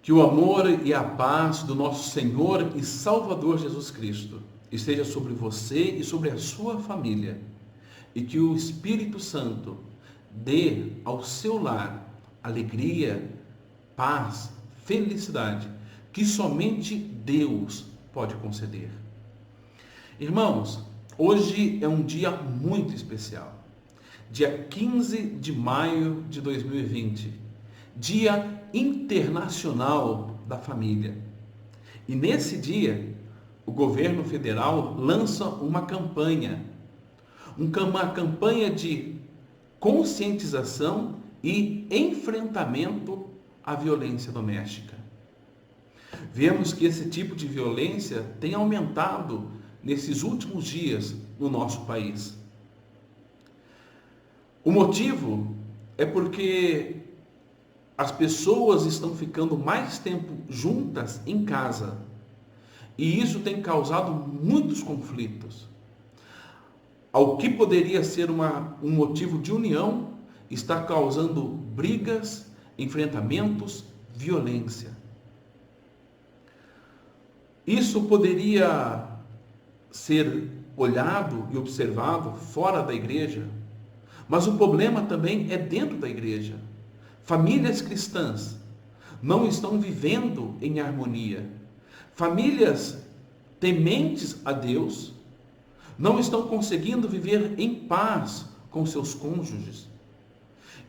Que o amor e a paz do nosso Senhor e Salvador Jesus Cristo esteja sobre você e sobre a sua família. E que o Espírito Santo dê ao seu lar alegria, paz, felicidade, que somente Deus pode conceder. Irmãos, hoje é um dia muito especial. Dia 15 de maio de 2020, Dia Internacional da Família. E nesse dia, o governo federal lança uma campanha de conscientização e enfrentamento à violência doméstica. Vemos que esse tipo de violência tem aumentado nesses últimos dias no nosso país. O motivo é porque as pessoas estão ficando mais tempo juntas em casa e isso tem causado muitos conflitos. Ao que poderia ser um motivo de união, está causando brigas, enfrentamentos, violência. Isso poderia ser olhado e observado fora da igreja, mas o problema também é dentro da igreja. Famílias cristãs não estão vivendo em harmonia. Famílias tementes a Deus não estão conseguindo viver em paz com seus cônjuges.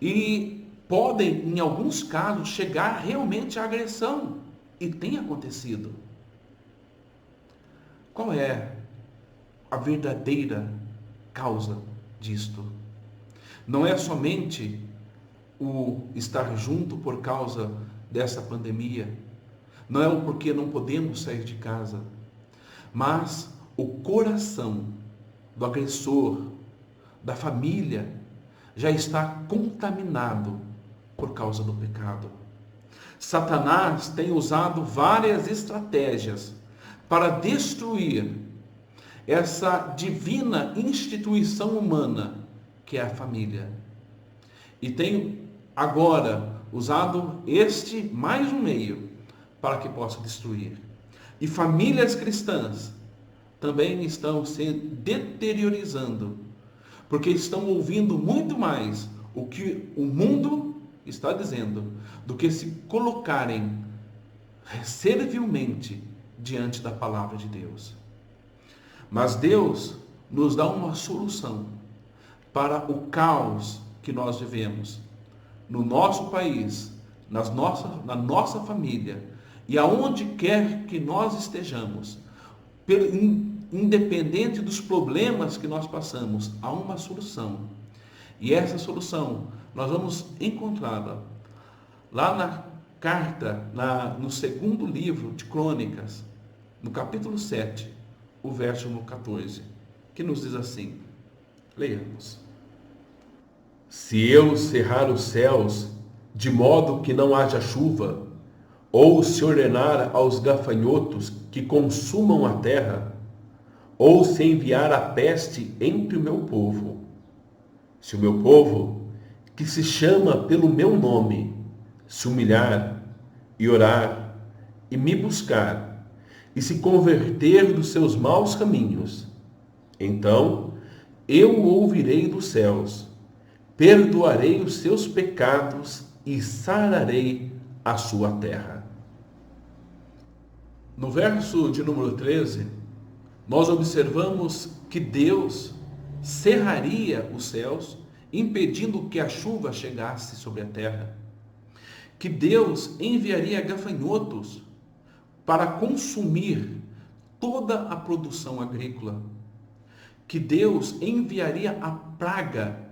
E podem, em alguns casos, chegar realmente à agressão. E tem acontecido. Qual é a verdadeira causa disto? Não é somente o estar junto por causa dessa pandemia, não é o porquê não podemos sair de casa, mas o coração do agressor, da família, já está contaminado por causa do pecado. Satanás tem usado várias estratégias para destruir essa divina instituição humana que é a família. E tem agora usado este mais um meio para que possa destruir. E famílias cristãs também estão se deteriorizando, porque estão ouvindo muito mais o que o mundo está dizendo do que se colocarem servilmente diante da palavra de Deus. Mas Deus nos dá uma solução para o caos que nós vivemos no nosso país, na nossa família e aonde quer que nós estejamos, independente dos problemas que nós passamos, há uma solução. E essa solução nós vamos encontrá-la lá na carta, no segundo livro de Crônicas, no capítulo 7, o verso 14, que nos diz assim, leiamos. Se eu cerrar os céus, de modo que não haja chuva, ou se ordenar aos gafanhotos que consumam a terra, ou se enviar a peste entre o meu povo, se o meu povo, que se chama pelo meu nome, se humilhar e orar e me buscar, e se converter dos seus maus caminhos, então eu o ouvirei dos céus, perdoarei os seus pecados e sararei a sua terra. No verso de número 13, nós observamos que Deus cerraria os céus, impedindo que a chuva chegasse sobre a terra. Que Deus enviaria gafanhotos para consumir toda a produção agrícola. Que Deus enviaria a praga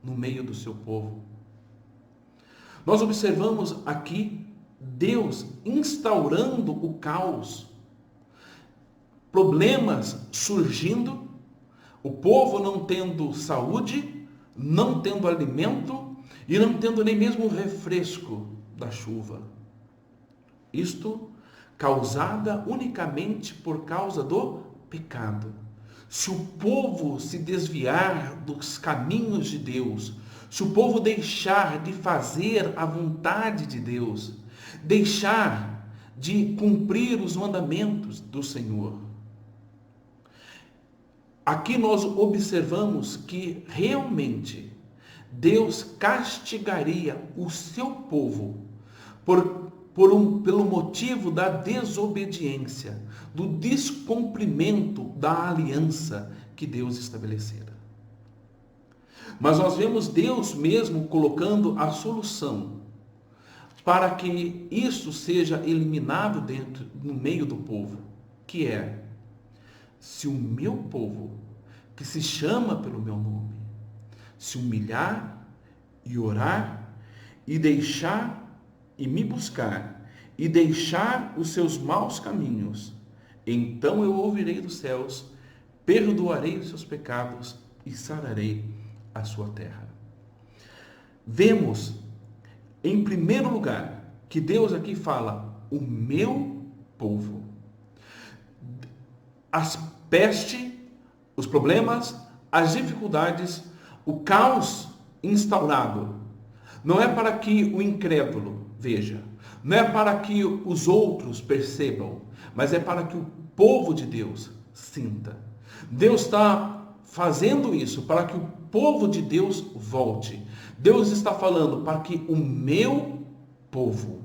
no meio do seu povo. Nós observamos aqui Deus instaurando o caos, problemas surgindo, o povo não tendo saúde, não tendo alimento e não tendo nem mesmo o refresco da chuva. Isto causada unicamente por causa do pecado. Se o povo se desviar dos caminhos de Deus, se o povo deixar de fazer a vontade de Deus, deixar de cumprir os mandamentos do Senhor. Aqui nós observamos que realmente Deus castigaria o seu povo pelo motivo da desobediência, do descumprimento da aliança que Deus estabelecera. Mas nós vemos Deus mesmo colocando a solução para que isso seja eliminado no meio do povo, que é: se o meu povo, que se chama pelo meu nome, se humilhar e orar e deixar e me buscar e deixar os seus maus caminhos, então eu ouvirei dos céus, perdoarei os seus pecados e sararei a sua terra. Vemos, em primeiro lugar, que Deus aqui fala: o meu povo. As pestes, os problemas, as dificuldades, o caos instaurado, não é para que o incrédulo veja, não é para que os outros percebam, mas é para que o povo de Deus sinta. Deus está fazendo isso para que o povo de Deus volte. Deus está falando para que o meu povo,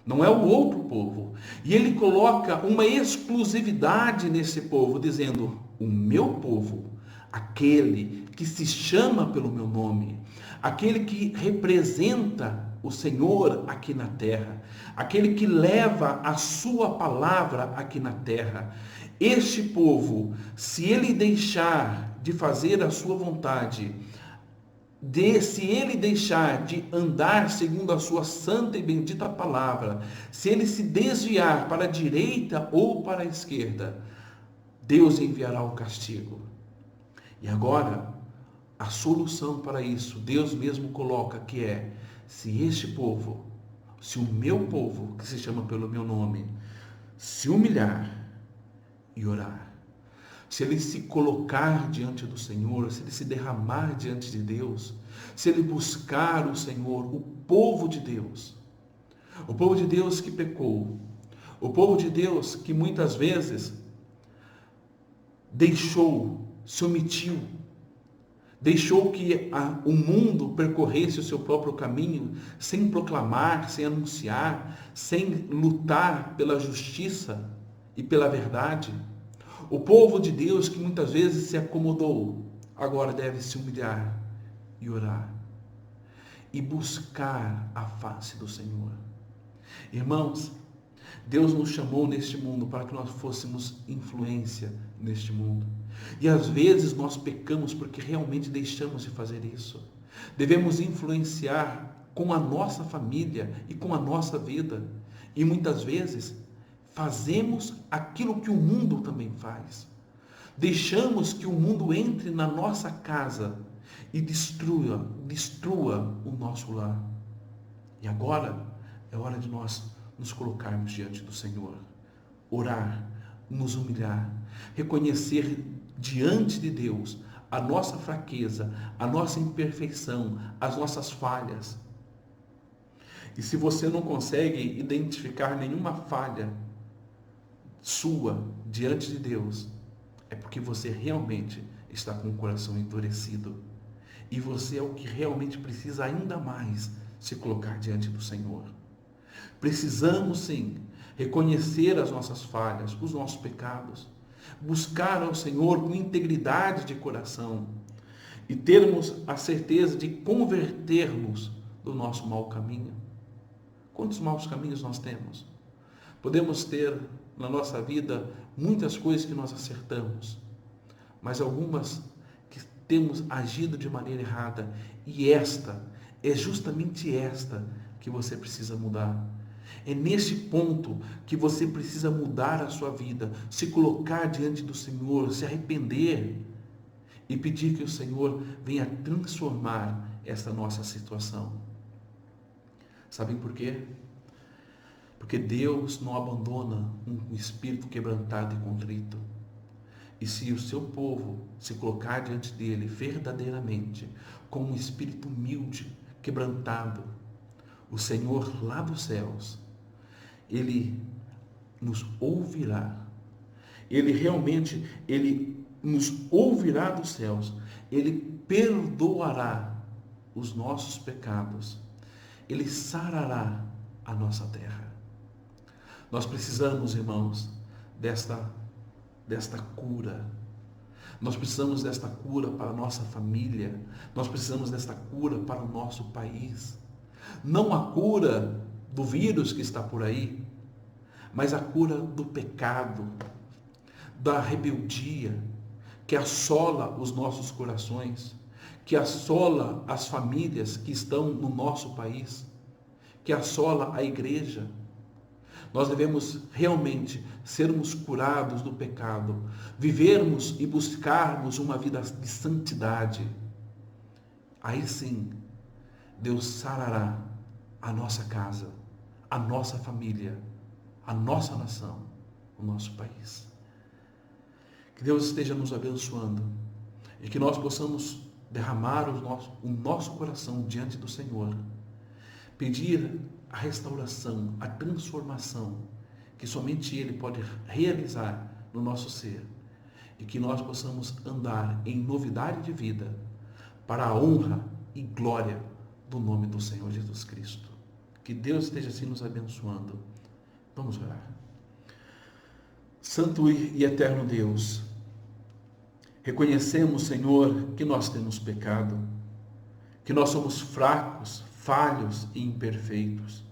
não é o outro povo. E ele coloca uma exclusividade nesse povo, dizendo: o meu povo, aquele que se chama pelo meu nome, aquele que representa o Senhor aqui na terra, aquele que leva a sua palavra aqui na terra. Este povo, se ele deixar de fazer a sua vontade, se ele deixar de andar segundo a sua santa e bendita palavra, se ele se desviar para a direita ou para a esquerda, Deus enviará o castigo. E agora, a solução para isso, Deus mesmo coloca, que é: se este povo, se o meu povo, que se chama pelo meu nome, se humilhar e orar, se ele se colocar diante do Senhor, se ele se derramar diante de Deus, se ele buscar o Senhor, o povo de Deus que pecou, o povo de Deus que muitas vezes se omitiu, deixou que o mundo percorresse o seu próprio caminho, sem proclamar, sem anunciar, sem lutar pela justiça e pela verdade. O povo de Deus que muitas vezes se acomodou, agora deve se humilhar e orar e buscar a face do Senhor. Irmãos, Deus nos chamou neste mundo para que nós fôssemos influência neste mundo. E às vezes nós pecamos porque realmente deixamos de fazer isso. Devemos influenciar com a nossa família e com a nossa vida. E muitas vezes fazemos aquilo que o mundo também faz. Deixamos que o mundo entre na nossa casa e destrua o nosso lar. E agora é hora de nós nos colocarmos diante do Senhor, orar, nos humilhar, reconhecer diante de Deus a nossa fraqueza, a nossa imperfeição, as nossas falhas. E se você não consegue identificar nenhuma falha sua diante de Deus, é porque você realmente está com o coração endurecido. E você é o que realmente precisa ainda mais se colocar diante do Senhor. Precisamos sim reconhecer as nossas falhas, os nossos pecados, buscar ao Senhor com integridade de coração e termos a certeza de convertermos do nosso mau caminho. Quantos maus caminhos nós temos? Podemos ter na nossa vida muitas coisas que nós acertamos, mas algumas que temos agido de maneira errada, e é justamente esta que você precisa mudar. É nesse ponto que você precisa mudar a sua vida, se colocar diante do Senhor, se arrepender e pedir que o Senhor venha transformar essa nossa situação. Sabem por quê? Porque Deus não abandona um espírito quebrantado e contrito. E se o seu povo se colocar diante dele verdadeiramente, com um espírito humilde, quebrantado, o Senhor lá dos céus Ele nos ouvirá. Ele realmente, Ele nos ouvirá dos céus. Ele perdoará os nossos pecados. Ele sarará a nossa terra. Nós precisamos, irmãos, desta cura. Nós precisamos desta cura para a nossa família. Nós precisamos desta cura para o nosso país. Não a cura do vírus que está por aí, mas a cura do pecado, da rebeldia, que assola os nossos corações, que assola as famílias que estão no nosso país, que assola a igreja. Nós devemos realmente sermos curados do pecado, vivermos e buscarmos uma vida de santidade. Aí sim, Deus sarará a nossa casa, a nossa família, a nossa nação, o nosso país. Que Deus esteja nos abençoando e que nós possamos derramar o nosso coração diante do Senhor, pedir a restauração, a transformação que somente Ele pode realizar no nosso ser e que nós possamos andar em novidade de vida para a honra e glória do nome do Senhor Jesus Cristo. Que Deus esteja assim nos abençoando. Vamos orar. Santo e eterno Deus, reconhecemos, Senhor, que nós temos pecado, que nós somos fracos, falhos e imperfeitos.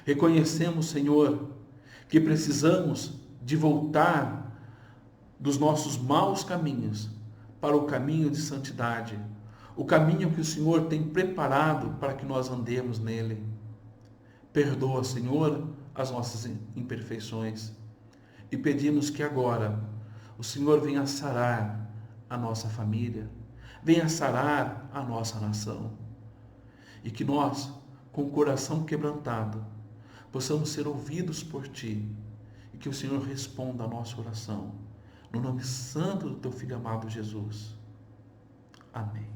Reconhecemos, Senhor, que precisamos de voltar dos nossos maus caminhos para o caminho de santidade, o caminho que o Senhor tem preparado para que nós andemos nele. Perdoa, Senhor, as nossas imperfeições e pedimos que agora o Senhor venha sarar a nossa família, venha sarar a nossa nação e que nós, com o coração quebrantado, possamos ser ouvidos por Ti e que o Senhor responda a nossa oração. No nome santo do Teu Filho amado Jesus. Amém.